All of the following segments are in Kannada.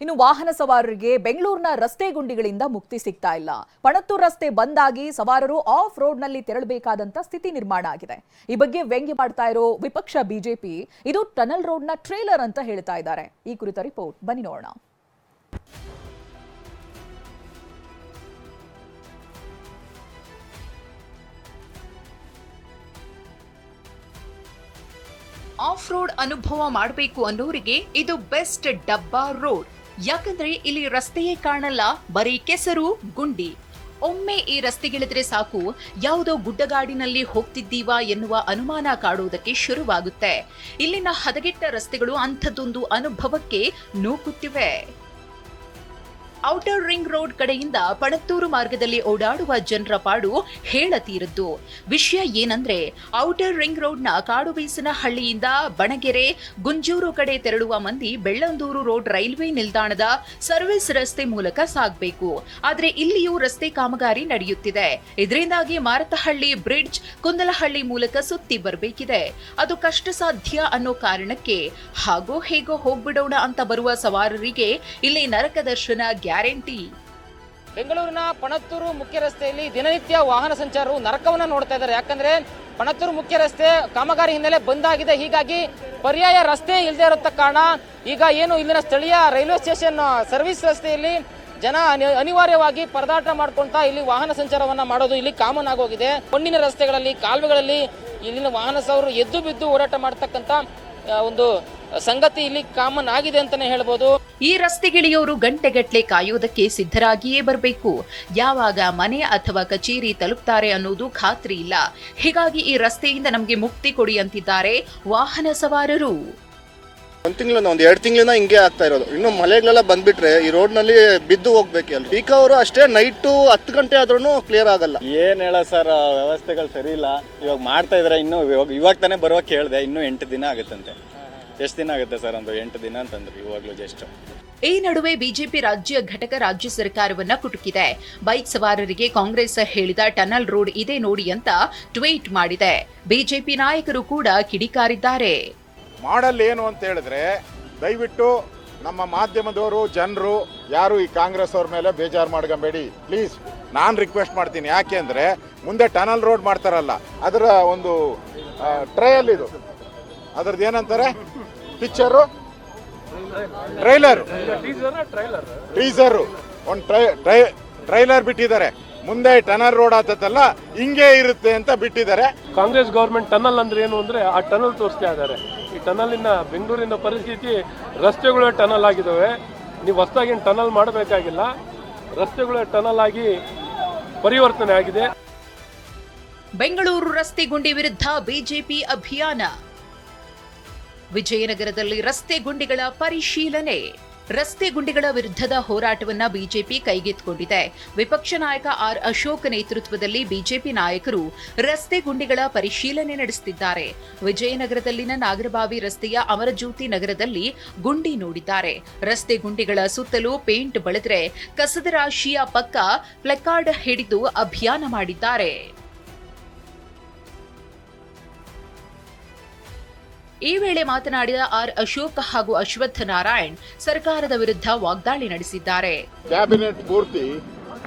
ಇನ್ನು ವಾಹನ ಸವಾರರಿಗೆ ಬೆಂಗಳೂರಿನ ರಸ್ತೆ ಗುಂಡಿಗಳಿಂದ ಮುಕ್ತಿ ಸಿಗ್ತಾ ಇಲ್ಲ. ಪಣತ್ತೂರು ರಸ್ತೆ ಬಂದಾಗಿ ಸವಾರರು ಆಫ್ ರೋಡ್ನಲ್ಲಿ ತೆರಳಬೇಕಾದಂತ ಸ್ಥಿತಿ ನಿರ್ಮಾಣ ಆಗಿದೆ. ಈ ಬಗ್ಗೆ ವ್ಯಂಗ್ಯ ಮಾಡ್ತಾ ಇರೋ ವಿಪಕ್ಷ ಬಿಜೆಪಿ ಇದು ಟನಲ್ ರೋಡ್ನ ಟ್ರೇಲರ್ ಅಂತ ಹೇಳ್ತಾ ಇದ್ದಾರೆ. ಈ ಕುರಿತ ರಿಪೋರ್ಟ್ ಬನ್ನಿ ನೋಡೋಣ. ಆಫ್ ರೋಡ್ ಅನುಭವ ಮಾಡಬೇಕು ಅನ್ನೋರಿಗೆ ಇದು ಬೆಸ್ಟ್ ಡಬ್ಬಾ ರೋಡ್. ಯಾಕಂದ್ರೆ ಇಲ್ಲಿ ರಸ್ತೆಯೇ ಕಾಣಲ್ಲ, ಬರೀ ಕೆಸರು ಗುಂಡಿ. ಒಮ್ಮೆ ಈ ರಸ್ತೆಗಿಳಿದ್ರೆ ಸಾಕು, ಯಾವುದೋ ಗುಡ್ಡಗಾಡಿನಲ್ಲಿ ಹೋಗ್ತಿದ್ದೀವಾ ಎನ್ನುವ ಅನುಮಾನ ಕಾಡುವುದಕ್ಕೆ ಶುರುವಾಗುತ್ತೆ. ಇಲ್ಲಿನ ಹದಗೆಟ್ಟ ರಸ್ತೆಗಳು ಅಂಥದ್ದೊಂದು ಅನುಭವಕ್ಕೆ ನೂಕುತ್ತಿವೆ. ಔಟರ್ ರಿಂಗ್ ರೋಡ್ ಕಡೆಯಿಂದ ಪಣತ್ತೂರು ಮಾರ್ಗದಲ್ಲಿ ಓಡಾಡುವ ಜನರ ಪಾಡು ಹೇಳತೀರದ್ದು. ವಿಷಯ ಏನಂದ್ರೆ, ಔಟರ್ ರಿಂಗ್ ರೋಡ್ನ ಕಾಡುಬೀಸನಹಳ್ಳಿಯಿಂದ ಬಣಗೆರೆ, ಗುಂಜೂರು ಕಡೆ ತೆರಳುವ ಮಂದಿ ಬೆಳ್ಳಂದೂರು ರೋಡ್ ರೈಲ್ವೆ ನಿಲ್ದಾಣದ ಸರ್ವಿಸ್ ರಸ್ತೆ ಮೂಲಕ ಸಾಗಬೇಕು. ಆದ್ರೆ ಇಲ್ಲಿಯೂ ರಸ್ತೆ ಕಾಮಗಾರಿ ನಡೆಯುತ್ತಿದೆ. ಇದರಿಂದಾಗಿ ಮಾರತಹಳ್ಳಿ ಬ್ರಿಡ್ಜ್, ಕುಂದಲಹಳ್ಳಿ ಮೂಲಕ ಸುತ್ತಿ ಬರಬೇಕಿದೆ. ಅದು ಕಷ್ಟ ಸಾಧ್ಯ ಅನ್ನೋ ಕಾರಣಕ್ಕೆ ಹಾಗೋ ಹೇಗೋ ಹೋಗ್ಬಿಡೋಣ ಅಂತ ಬರುವ ಸವಾರರಿಗೆ ಇಲ್ಲಿ ನರಕ ದರ್ಶನ ಗ್ಯಾರಂಟಿ. ಬೆಂಗಳೂರಿನ ಪಣತ್ತೂರು ಮುಖ್ಯ ರಸ್ತೆಯಲ್ಲಿ ದಿನನಿತ್ಯ ವಾಹನ ಸಂಚಾರವು ನರಕವನ್ನ ನೋಡ್ತಾ ಇದ್ದಾರೆ. ಯಾಕಂದ್ರೆ ಪಣತ್ತೂರು ಮುಖ್ಯ ರಸ್ತೆ ಕಾಮಗಾರಿ ಹಿನ್ನೆಲೆ ಬಂದಾಗಿದೆ. ಹೀಗಾಗಿ ಪರ್ಯಾಯ ರಸ್ತೆ ಇಲ್ಲದೆ ಇರೋ ಕಾರಣ ಈಗ ಏನು ಇಲ್ಲಿನ ಸ್ಥಳೀಯ ರೈಲ್ವೆ ಸ್ಟೇಷನ್ ಸರ್ವಿಸ್ ರಸ್ತೆಯಲ್ಲಿ ಜನ ಅನಿವಾರ್ಯವಾಗಿ ಪರದಾಟ ಮಾಡ್ಕೊಂತಾ ಇಲ್ಲಿ ವಾಹನ ಸಂಚಾರವನ್ನ ಮಾಡೋದು ಇಲ್ಲಿ ಕಾಮನ್ ಆಗೋಗಿದೆ. ಮಣ್ಣಿನ ರಸ್ತೆಗಳಲ್ಲಿ, ಕಾಲುವೆಗಳಲ್ಲಿ ಇಲ್ಲಿನ ವಾಹನ ಸವಾರರು ಎದ್ದು ಬಿದ್ದು ಓಡಾಟ ಮಾಡ್ತಕ್ಕಂಥ ಒಂದು ಸಂಗತಿ ಇಲ್ಲಿ ಕಾಮನ್ ಆಗಿದೆ ಅಂತಾನೆ ಹೇಳ್ಬೋದು. ಈ ರಸ್ತೆಗಿಳಿಯೋರು ಗಂಟೆಗಟ್ಟಲೆ ಕಾಯೋದಕ್ಕೆ ಸಿದ್ಧರಾಗಿಯೇ ಬರಬೇಕು. ಯಾವಾಗ ಮನೆ ಅಥವಾ ಕಚೇರಿ ತಲುಪ್ತಾರೆ ಅನ್ನೋದು ಖಾತ್ರಿ ಇಲ್ಲ. ಹೀಗಾಗಿ ಈ ರಸ್ತೆಯಿಂದ ನಮಗೆ ಮುಕ್ತಿ ಕೊಡಿ ಅಂತಿದ್ದಾರೆ ವಾಹನ ಸವಾರರು. ಒಂದು ತಿಂಗಳಿಂದ 2 ತಿಂಗಳಿಂದ ಹಿಂಗೆ ಆಗ್ತಾ ಇರೋದು. ಇನ್ನು ಮಳೆಗಳೆಲ್ಲ ಬಂದ್ಬಿಟ್ರೆ ಈ ರೋಡ್ ನಲ್ಲಿ ಬಿದ್ದು ಹೋಗ್ಬೇಕು. ಎಲ್ರು ಪೀಕ್ ಅವರು ಅಷ್ಟೇ, ನೈಟು 10 ಗಂಟೆ ಆದ್ರೂ ಕ್ಲಿಯರ್ ಆಗಲ್ಲ. ಏನ್ ಹೇಳ ಸರ್, ವ್ಯವಸ್ಥೆಗಳು ಸರಿ ಇಲ್ಲ. ಇವಾಗ ಮಾಡ್ತಾ ಇದಾರೆ. ಇನ್ನು ಇವಾಗ ತಾನೇ ಬರುವಾಗ ಕೇಳಿದೆ, ಇನ್ನೂ 8 ದಿನ ಆಗುತ್ತಂತೆ. ಎಷ್ಟು ದಿನ ಆಗುತ್ತೆ ಸರ್? ಒಂದು 8 ದಿನ ಅಂತಂದ್ರೆ ಇವಾಗ್ಲೂ ಜಸ್ಟ್. ಈ ನಡುವೆ ಬಿಜೆಪಿ ರಾಜ್ಯ ಘಟಕ ರಾಜ್ಯ ಸರ್ಕಾರವನ್ನ ಕುಟುಕಿದೆ. ಬೈಕ್ ಸವಾರರಿಗೆ ಕಾಂಗ್ರೆಸ್ ಹೇಳಿದ ಟನಲ್ ರೋಡ್ ಇದೆ ನೋಡಿ ಅಂತ ಟ್ವೀಟ್ ಮಾಡಿದೆ. ಬಿಜೆಪಿ ನಾಯಕರು ಕೂಡ ಕಿಡಿಕಾರಿದ್ದಾರೆ. ಮಾಡಲ್ ಏನು ಅಂತ ಹೇಳಿದ್ರೆ, ದಯವಿಟ್ಟು ನಮ್ಮ ಮಾಧ್ಯಮದವರು, ಜನರು ಯಾರು ಈ ಕಾಂಗ್ರೆಸ್ ಅವ್ರ ಮೇಲೆ ಬೇಜಾರು ಮಾಡ್ಕೊಂಬೇಡಿ ಪ್ಲೀಸ್. ನಾನು ರಿಕ್ವೆಸ್ಟ್ ಮಾಡ್ತೀನಿ. ಯಾಕೆ ಅಂದರೆ ಮುಂದೆ ಟನಲ್ ರೋಡ್ ಮಾಡ್ತಾರಲ್ಲ, ಅದರ ಒಂದು ಟ್ರಯಲ್ ಇದು. ಅದ್ರದ್ದು ಏನಂತಾರೆ, ಪಿಕ್ಚರು, ಟೀಸರು, ಒಂದು ಟ್ರೈಲರ್ ಬಿಟ್ಟಿದ್ದಾರೆ. ಮುಂದೆ ಟನಲ್ ರೋಡ್ ಆತಲ್ಲ ಹಿಂಗೆ ಇರುತ್ತೆ ಅಂತ ಬಿಟ್ಟಿದ್ದಾರೆ. ಕಾಂಗ್ರೆಸ್ ಗವರ್ಮೆಂಟ್ ಟನಲ್ ಅಂದ್ರೆ ಏನು ಅಂದ್ರೆ ಆ ಟನಲ್ ತೋರಿಸ್ತಾ ಇದ್ದಾರೆ. ಈ ಟನಲಿನ ಬೆಂಗಳೂರಿನ ಪರಿಸ್ಥಿತಿ, ರಸ್ತೆಗಳು ಟನಲ್ ಆಗಿದ್ದಾವೆ. ನೀವು ಹೊಸದಾಗಿ ಟನಲ್ ಮಾಡಬೇಕಾಗಿಲ್ಲ, ರಸ್ತೆಗಳು ಟನಲ್ ಆಗಿ ಪರಿವರ್ತನೆ ಆಗಿದೆ. ಬೆಂಗಳೂರು ರಸ್ತೆ ಗುಂಡಿ ವಿರುದ್ಧ ಬಿಜೆಪಿ ಅಭಿಯಾನ. ವಿಜಯನಗರದಲ್ಲಿ ರಸ್ತೆ ಗುಂಡಿಗಳ ಪರಿಶೀಲನೆ. ರಸ್ತೆ ಗುಂಡಿಗಳ ವಿರುದ್ಧದ ಹೋರಾಟವನ್ನ ಬಿಜೆಪಿ ಕೈಗೆತ್ತಿಕೊಂಡಿದೆ. ವಿಪಕ್ಷ ನಾಯಕ ಆರ್ ಅಶೋಕ್ ನೇತೃತ್ವದಲ್ಲಿ ಬಿಜೆಪಿ ನಾಯಕರು ರಸ್ತೆ ಗುಂಡಿಗಳ ಪರಿಶೀಲನೆ ನಡೆಸುತ್ತಿದ್ದಾರೆ. ವಿಜಯನಗರದಲ್ಲಿನ ನಾಗರಬಾವಿ ರಸ್ತೆಯ ಅಮರಜ್ಯೋತಿ ನಗರದಲ್ಲಿ ಗುಂಡಿ ನೋಡಿದ್ದಾರೆ. ರಸ್ತೆ ಗುಂಡಿಗಳ ಸುತ್ತಲೂ ಪೇಂಟ್ ಬಳಿದ್ರೆ ಕಸದ ರಾಶಿಯ ಪಕ್ಕ ಪ್ಲಕಾರ್ಡ್ ಹಿಡಿದು ಅಭಿಯಾನ ಮಾಡಿದ್ದಾರೆ. ಈ ವೇಳೆ ಮಾತನಾಡಿದ ಆರ್ ಅಶೋಕ್ ಹಾಗೂ ಅಶ್ವತ್ಥ ನಾರಾಯಣ್ ಸರ್ಕಾರದ ವಿರುದ್ಧ ವಾಗ್ದಾಳಿ ನಡೆಸಿದ್ದಾರೆ. ಕ್ಯಾಬಿನೆಟ್ ಪೂರ್ತಿ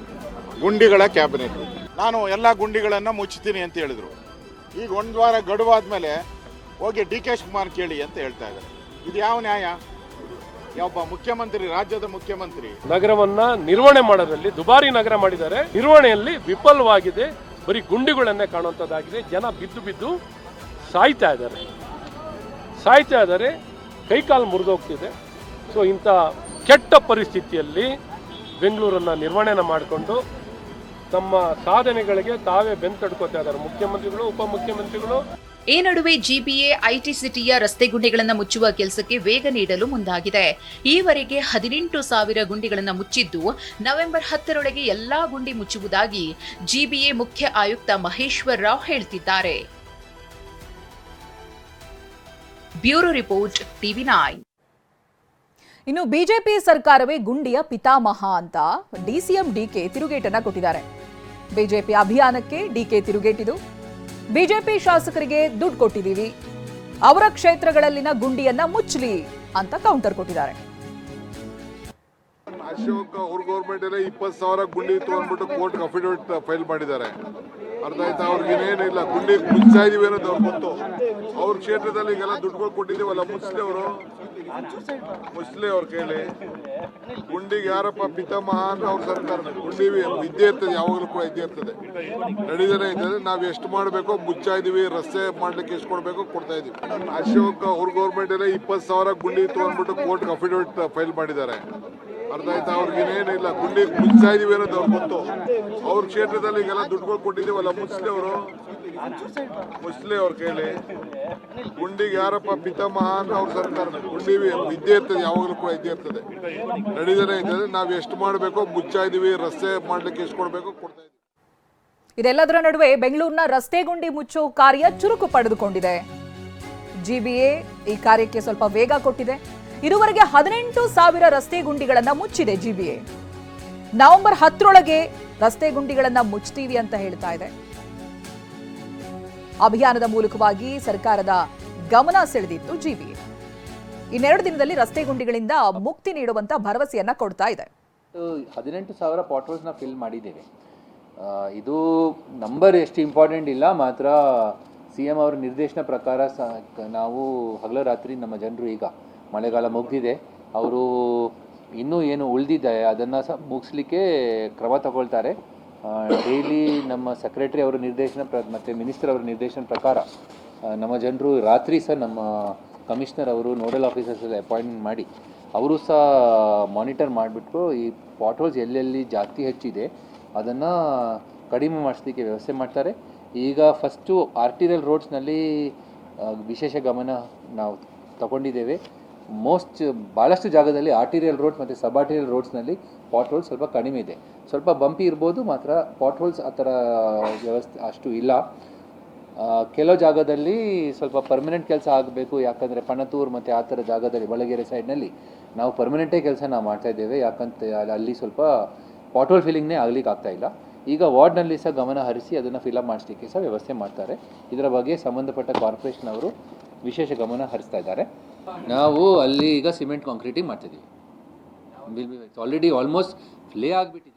ಗುಂಡಿಗಳ ಕ್ಯಾಬಿನೆಟ್. ನಾನು ಎಲ್ಲಾ ಗುಂಡಿಗಳನ್ನ ಮುಚ್ಚುತ್ತೀನಿ ಅಂತ ಹೇಳಿದ್ರು. ಈಗ 1 ವಾರ ಗಡುವಾದ್ಮೇಲೆ ಹೋಗಿ ಡಿ ಕೆ ಶಿವಕುಮಾರ್ ಕೇಳಿ ಅಂತ ಹೇಳ್ತಾ ಇದ್ದಾರೆ. ಇದು ಯಾವ ನ್ಯಾಯ? ಒಬ್ಬ ಮುಖ್ಯಮಂತ್ರಿ, ರಾಜ್ಯದ ಮುಖ್ಯಮಂತ್ರಿ ನಗರವನ್ನ ನಿರ್ವಹಣೆ ಮಾಡೋದ್ರಲ್ಲಿ ದುಬಾರಿ ನಗರ ಮಾಡಿದ್ದಾರೆ. ನಿರ್ವಹಣೆಯಲ್ಲಿ ವಿಫಲವಾಗಿದೆ. ಬರೀ ಗುಂಡಿಗಳನ್ನೇ ಕಾಣುವಂಥದ್ದಾಗಿದೆ. ಜನ ಬಿದ್ದು ಬಿದ್ದು ಸಾಯ್ತಾ ಇದ್ದಾರೆ. ಕೈಕಾಲು ಮುರಿದೋಗ್ತಿದೆ. ಸೊ ಇಂಥ ಕೆಟ್ಟ ಪರಿಸ್ಥಿತಿಯಲ್ಲಿ ಬೆಂಗಳೂರನ್ನು ನಿರ್ವಹಣೆ ಮಾಡಿಕೊಂಡು ತಮ್ಮ ಸಾಧನೆಗಳಿಗೆ ತಾವೇ ಬೆಂತಡ್ಕೋತಾ ಇದ್ದಾರೆ ಮುಖ್ಯಮಂತ್ರಿಗಳು, ಉಪಮುಖ್ಯಮಂತ್ರಿಗಳು. ಈ ನಡುವೆ ಜಿಬಿಎ ಐಟಿ ಸಿಟಿಯ ರಸ್ತೆ ಗುಂಡಿಗಳನ್ನು ಮುಚ್ಚುವ ಕೆಲಸಕ್ಕೆ ವೇಗ ನೀಡಲು ಮುಂದಾಗಿದೆ. ಈವರೆಗೆ 18,000 ಗುಂಡಿಗಳನ್ನು ಮುಚ್ಚಿದ್ದು, ನವೆಂಬರ್ 10ರೊಳಗೆ ಎಲ್ಲಾ ಗುಂಡಿ ಮುಚ್ಚುವುದಾಗಿ ಜಿಬಿಎ ಮುಖ್ಯ ಆಯುಕ್ತ ಮಹೇಶ್ವರ್ ರಾವ್ ಹೇಳ್ತಿದ್ದಾರೆ. Bureau report, TV nine. ಇನ್ನು ಬಿಜೆಪಿ ಸರ್ಕಾರವೇ ಗುಂಡಿಯ ಪಿತಾಮಹ ಅಂತ ಡಿಸಿಎಂ ಡಿಕೆ ತಿರುಗೇಟನ್ನ ಕೊಟ್ಟಿದ್ದಾರೆ. ಬಿಜೆಪಿ ಅಭಿಯಾನಕ್ಕೆ ಡಿಕೆ ತಿರುಗೇಟಿದು. ಬಿಜೆಪಿ ಶಾಸಕರಿಗೆ ದುಡ್ಡು ಕೊಟ್ಟಿದ್ದೀವಿ, ಅವರ ಕ್ಷೇತ್ರಗಳಲ್ಲಿನ ಗುಂಡಿಯನ್ನ ಮುಚ್ಚಲಿ ಅಂತ ಕೌಂಟರ್ ಕೊಟ್ಟಿದ್ದಾರೆ. ಅಶೋಕ್ ಅವ್ರ ಗೌರ್ಮೆಂಟ್ ಎಲ್ಲ 20,000 ಗುಂಡಿ ಇತ್ತು ಅಂದ್ಬಿಟ್ಟು ಕೋರ್ಟ್ ಅಫಿಡವಿಟ್ ಫೈಲ್ ಮಾಡಿದ್ದಾರೆ. ಅರ್ಥ ಆಯ್ತಾ? ಅವ್ರಿಗೇನೇನಿಲ್ಲ, ಗುಂಡಿ ಮುಚ್ಚಾ ಇದೀವಿ ಅನ್ನೋದು ಅವ್ರಿಗೆ ಗೊತ್ತು. ಅವ್ರ ಕ್ಷೇತ್ರದಲ್ಲಿ ಈಗೆಲ್ಲ ದುಡ್ಡುಗಳು ಕೊಟ್ಟಿದ್ದೀವಲ್ಲ, ಮುಸ್ಲಿ ಅವ್ರ ಕೈಲಿ ಗುಂಡಿಗೆ ಯಾರಪ್ಪ ಪಿತಾಮಹ ಅಂದ್ರೆ ಅವ್ರ ಸರ್ಕಾರ. ಗುಂಡಿ ಇದ್ದೇ ಇರ್ತದೆ, ಯಾವಾಗಲೂ ಕೂಡ ಇದ್ದೇ ಇರ್ತದೆ, ನಡೀತಾನೆ ಇರ್ತದೆ. ನಾವ್ ಎಷ್ಟು ಮಾಡಬೇಕೋ ಮುಚ್ಚಾ ಇದೀವಿ, ರಸ್ತೆ ಮಾಡ್ಲಿಕ್ಕೆ ಎಷ್ಟು ಕೊಡ್ಬೇಕೋ ಕೊಡ್ತಾ ಇದೀವಿ. ಅಶೋಕ್ ಅವ್ರ ಗೌರ್ಮೆಂಟ್ ಎಲ್ಲ 20,000 ಗುಂಡಿ ಇತ್ತು ಅಂದ್ಬಿಟ್ಟು ಕೋರ್ಟ್ ಅಫಿಡವಿಟ್ ಫೈಲ್ ಮಾಡಿದ್ದಾರೆ. ಅರ್ಥ ಆಯ್ತಾ? ಅವ್ರಿಗೇನೇನಿಲ್ಲ, ಗುಂಡಿ ಮುಚ್ಚಾ ಇದೀವಿ ಅನ್ನೋದು ಅವ್ರಿಗೆ ಗೊತ್ತು. ಅವ್ರ ಕ್ಷೇತ್ರದಲ್ಲಿ ಈಗೆಲ್ಲ ದುಡ್ಡುಗಳು ಕೊಟ್ಟಿದ್ದೀವಲ್ಲ, ಮುಸ್ಲಿ ಅವ್ರ ಕೈಲಿ ಗುಂಡಿಗೆ ಯಾರಪ್ಪ ಪಿತಾಮಹ ಅಂದ್ರೆ ಅವ್ರ ಸರ್ಕಾರ. ಗುಂಡಿ ಇದ್ದೇ ಇರ್ತದೆ, ಯಾವಾಗಲೂ ಕೂಡ ಇದ್ದೇ ಇರ್ತದೆ, ನಡೀತಾನೆ ಇರ್ತದೆ. ನಾವ್ ಎಷ್ಟು ಮಾಡಬೇಕೋ ಮುಚ್ಚಾ ಇದೀವಿ, ರಸ್ತೆ ಮಾಡ್ಲಿಕ್ಕೆ ಎಷ್ಟು ಕೊಡ್ಬೇಕೋ ಕೊಡ್ತಾ ಇದೀವಿ. ಇದೆಲ್ಲದರ ನಡುವೆ ಬೆಂಗಳೂರಿನ ರಸ್ತೆ ಗುಂಡಿ ಮುಚ್ಚೋ ಕಾರ್ಯ ಚುರುಕು ಪಡೆದುಕೊಂಡಿದೆ. ಜಿಬಿಎ ಈ ಕಾರ್ಯಕ್ಕೆ ಸ್ವಲ್ಪ ವೇಗ ಕೊಟ್ಟಿದೆ. ಇದುವರೆಗೆ 18,000 ರಸ್ತೆ ಗುಂಡಿಗಳನ್ನ ಮುಚ್ಚಿದೆ ಜಿಬಿಎ. ನವೆಂಬರ್ 10ರೊಳಗೆ ರಸ್ತೆ ಗುಂಡಿಗಳನ್ನ ಮುಚ್ತೀವಿ ಅಂತ ಹೇಳ್ತಾ ಇದೆ. ಅಭಿಯಾನದ ಮೂಲಕವಾಗಿ ಸರ್ಕಾರದ ಗಮನ ಸೆಳೆದಿತ್ತು ಜಿಬಿಎ. ಇನ್ನೆರಡು ದಿನದಲ್ಲಿ ರಸ್ತೆ ಗುಂಡಿಗಳಿಂದ ಮುಕ್ತಿ ನೀಡುವಂತ ಭರವಸೆಯನ್ನ ಕೊಡ್ತಾ ಇದೆ. 18,000 ಪಾಟ್ರೋಲ್ಸ್ನ ಫಿಲ್ ಮಾಡಿದ್ದೇವೆ. ಇದು ನಂಬರ್ ಎಷ್ಟು ಇಂಪಾರ್ಟೆಂಟ್ ಇಲ್ಲ, ಮಾತ್ರ CM ಅವರ ನಿರ್ದೇಶನ ಪ್ರಕಾರ ನಾವು ಹಗಲ ರಾತ್ರಿ ನಮ್ಮ ಜನರು, ಈಗ ಮಳೆಗಾಲ ಮುಗಿದಿದೆ, ಅವರು ಇನ್ನೂ ಏನು ಉಳಿದಿದೆ ಅದನ್ನು ಮುಗಿಸ್ಲಿಕ್ಕೆ ಕ್ರಮ ತಗೊಳ್ತಾರೆ. ಡೈಲಿ ನಮ್ಮ ಸೆಕ್ರೆಟರಿ ಅವರ ನಿರ್ದೇಶನ ಮತ್ತು ಮಿನಿಸ್ಟರ್ ಅವರ ನಿರ್ದೇಶನ ಪ್ರಕಾರ ನಮ್ಮ ಜನರು ರಾತ್ರಿ ಸಹ ನಮ್ಮ ಕಮಿಷನರ್ ಅವರು ನೋಡಲ್ ಆಫೀಸರ್ಸ್ ಎಲ್ಲ ಅಪಾಯಿಂಟ್ಮೆಂಟ್ ಮಾಡಿ ಅವರು ಸಹ ಮಾನಿಟರ್ ಮಾಡಿಬಿಟ್ಟು ಈ ಪಾಟ್ರೋಲ್ಸ್ ಎಲ್ಲೆಲ್ಲಿ ಜಾಸ್ತಿ ಹೆಚ್ಚಿದೆ ಅದನ್ನು ಕಡಿಮೆ ಮಾಡಿಸ್ಲಿಕ್ಕೆ ವ್ಯವಸ್ಥೆ ಮಾಡ್ತಾರೆ. ಈಗ ಫಸ್ಟು ಆರ್ಟಿರಿಯಲ್ ರೋಡ್ಸ್ನಲ್ಲಿ ವಿಶೇಷ ಗಮನ ನಾವು ತಗೊಂಡಿದ್ದೇವೆ. ಭಾಳಷ್ಟು ಜಾಗದಲ್ಲಿ ಆರ್ಟಿರಿಯಲ್ ರೋಡ್ಸ್ ಮತ್ತು ಸಬ್ ಆರ್ಟಿರಿಯಲ್ ರೋಡ್ಸ್ನಲ್ಲಿ ಪಾಟ್ರೋಲ್ಸ್ ಸ್ವಲ್ಪ ಕಡಿಮೆ ಇದೆ. ಸ್ವಲ್ಪ ಬಂಪಿ ಇರ್ಬೋದು, ಮಾತ್ರ ಪಾಟ್ರೋಲ್ಸ್ ಆ ಥರ ವ್ಯವಸ್ಥೆ ಅಷ್ಟು ಇಲ್ಲ. ಕೆಲವು ಜಾಗದಲ್ಲಿ ಸ್ವಲ್ಪ ಪರ್ಮನೆಂಟ್ ಕೆಲಸ ಆಗಬೇಕು, ಯಾಕಂದರೆ ಪಣತೂರು ಮತ್ತು ಆ ಥರ ಜಾಗದಲ್ಲಿ ಬಳಗೆರೆ ಸೈಡ್ನಲ್ಲಿ ನಾವು ಪರ್ಮನೆಂಟೇ ಕೆಲಸ ನಾವು ಮಾಡ್ತಾಯಿದ್ದೇವೆ. ಯಾಕಂತ ಅಲ್ಲಿ ಸ್ವಲ್ಪ ಪಾಟ್ರೋಲ್ ಫಿಲ್ಲಿಂಗ್ನೇ ಆಗ್ಲಿಕ್ಕೆ ಆಗ್ತಾಯಿಲ್ಲ. ಈಗ ವಾರ್ಡ್ನಲ್ಲಿ ಸಹ ಗಮನ ಹರಿಸಿ ಅದನ್ನು ಫಿಲಪ್ ಮಾಡಿಸ್ಲಿಕ್ಕೆ ಸಹ ವ್ಯವಸ್ಥೆ ಮಾಡ್ತಾರೆ. ಇದರ ಬಗ್ಗೆ ಸಂಬಂಧಪಟ್ಟ ಕಾರ್ಪೊರೇಷನ್ ಅವರು ವಿಶೇಷ ಗಮನ ಹರಿಸ್ತಾ ಇದ್ದಾರೆ. ನಾವು ಅಲ್ಲಿ ಈಗ ಸಿಮೆಂಟ್ ಕಾಂಕ್ರೀಟಿಂಗ್ ಮಾಡ್ತಿದ್ದೀವಿ. ಆಲ್ರೆಡಿ ಆಲ್ಮೋಸ್ಟ್ ಪ್ಲೇ ಆಗಿಬಿಟ್ಟಿದೆ.